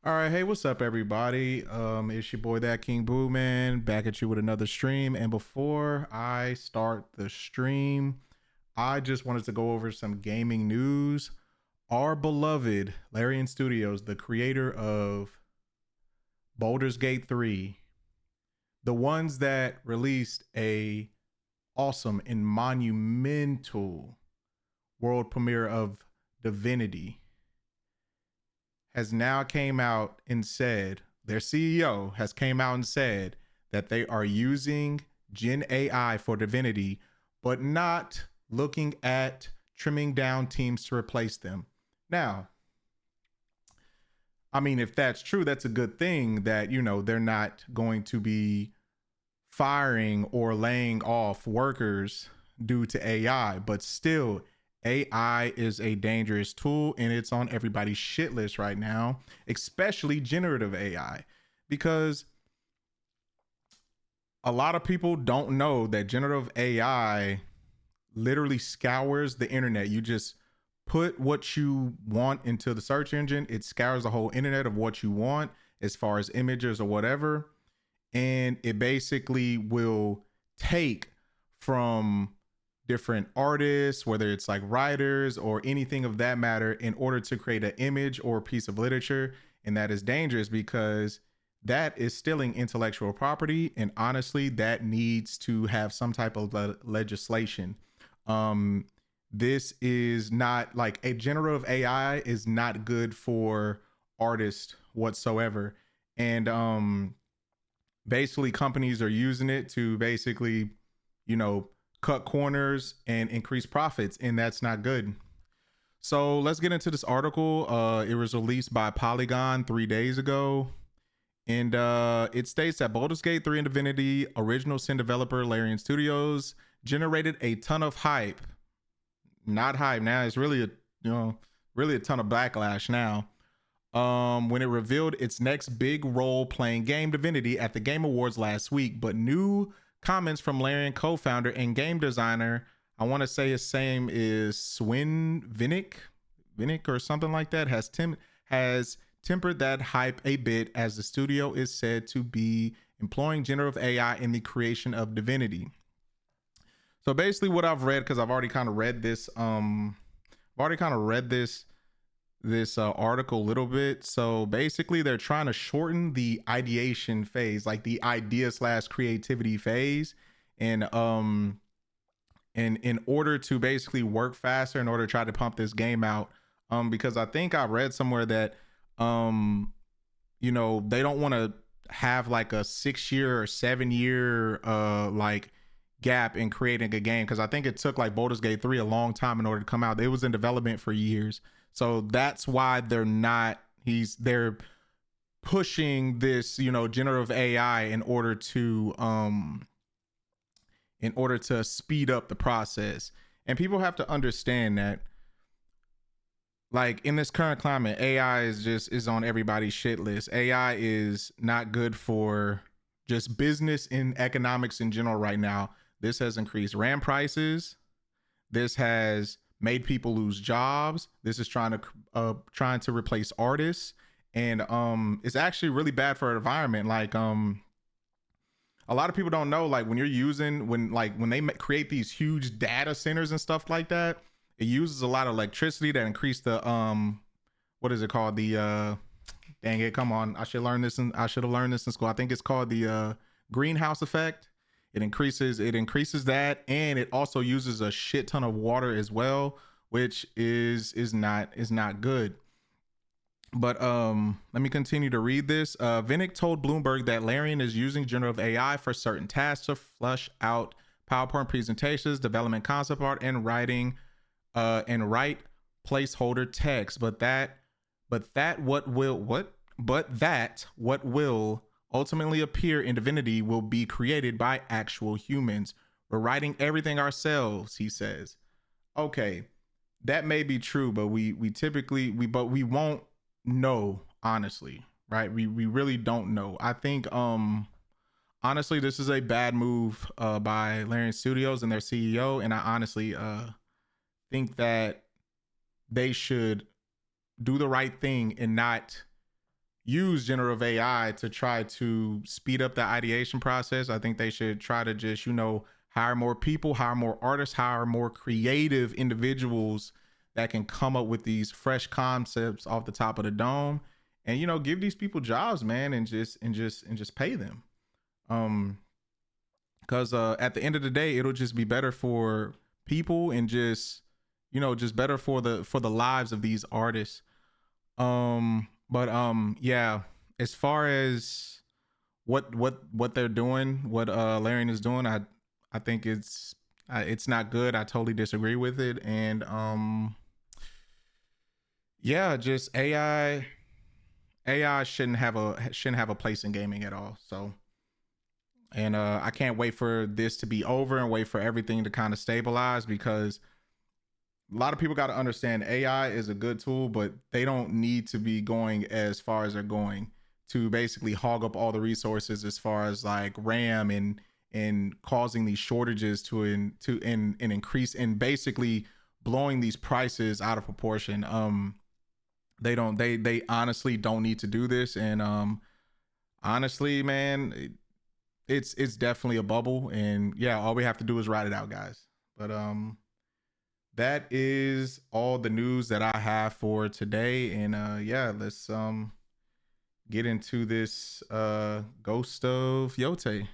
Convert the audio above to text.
All right, hey, what's up, everybody? It's your boy, that King Boo Man, back at you with another stream. And before I start the stream, I just wanted to go over some gaming news. Our beloved Larian Studios, the creator of Baldur's Gate 3, the ones that released a awesome and monumental world premiere of Divinity, has now came out and said, their CEO has came out and said that they are using Gen AI for Divinity, but not looking at trimming down teams to replace them. Now, I mean, if that's true, that's a good thing that, they're not going to be firing or laying off workers due to AI, but still, AI is a dangerous tool and it's on everybody's shit list right now, especially generative AI, because a lot of people don't know that generative AI literally scours the internet. You just put what you want into the search engine, it scours the whole internet of what you want as far as images or whatever. And it basically will take from different artists, whether it's like writers or anything of that matter, in order to create an image or a piece of literature. And that is dangerous because that is stealing intellectual property. And honestly, that needs to have some type of legislation. Um, this is not like a generative AI is not good for artists whatsoever. And basically companies are using it to basically, you know, cut corners and increase profits, and that's not good. So let's get into this article. It was released by Polygon 3 days ago. And it states that Baldur's Gate 3 and Divinity original sin developer Larian Studios generated a ton of hype. Not hype now, it's really really a ton of backlash now. When it revealed its next big role playing game Divinity at the Game Awards last week, but new comments from Larian co-founder and game designer, I want to say his name is Swen Vincke or something like that, has tempered that hype a bit, as the studio is said to be employing generative AI in the creation of Divinity. So basically, what I've read, because I've already kind of read this, article a little bit. So basically, they're trying to shorten the ideation phase, like the idea slash creativity phase, and in order to basically work faster, in order to try to pump this game out. Because I think I read somewhere that they don't want to have like a 6 year or 7 year like gap in creating a game, because I think it took like Baldur's Gate 3 a long time in order to come out. It was in development for years. So that's why they're pushing this, generative AI in order to speed up the process. And people have to understand that, like, in this current climate, AI is on everybody's shit list. AI is not good for just business and economics in general right now. This has increased RAM prices. This has made people lose jobs. This is trying to replace artists, and it's actually really bad for our environment. Like a lot of people don't know, like when they create these huge data centers and stuff like that, it uses a lot of electricity that increase the what is it called, the dang it, come on, I should have learned this in school. I think it's called the greenhouse effect. It increases that, and it also uses a shit ton of water as well, which is not good. But let me continue to read this. Vincke told Bloomberg that Larian is using generative AI for certain tasks to flush out PowerPoint presentations, development concept art, and write placeholder text. That what will ultimately appear in Divinity will be created by actual humans. We're writing everything ourselves, he says. Okay, that may be true, but we won't know, honestly, right? We really don't know. I think honestly, this is a bad move by Larian Studios and their CEO, and I honestly think that they should do the right thing and not use generative AI to try to speed up the ideation process. I think they should try to just, hire more people, hire more artists, hire more creative individuals that can come up with these fresh concepts off the top of the dome, and give these people jobs, man, and just pay them. Um, because at the end of the day, it'll just be better for people, and just better for the lives of these artists. But yeah, as far as what they're doing, what Larian is doing, I think it's not good. I totally disagree with it. And yeah, just AI shouldn't have a place in gaming at all. So, and I can't wait for this to be over and wait for everything to kind of stabilize, because a lot of people got to understand AI is a good tool, but they don't need to be going as far as they're going to basically hog up all the resources as far as like RAM, and causing these shortages to increase, and basically blowing these prices out of proportion. They honestly don't need to do this. And honestly, man, it's definitely a bubble, and yeah, all we have to do is ride it out, guys. But that is all the news that I have for today. And yeah, let's get into this Ghost of Yote.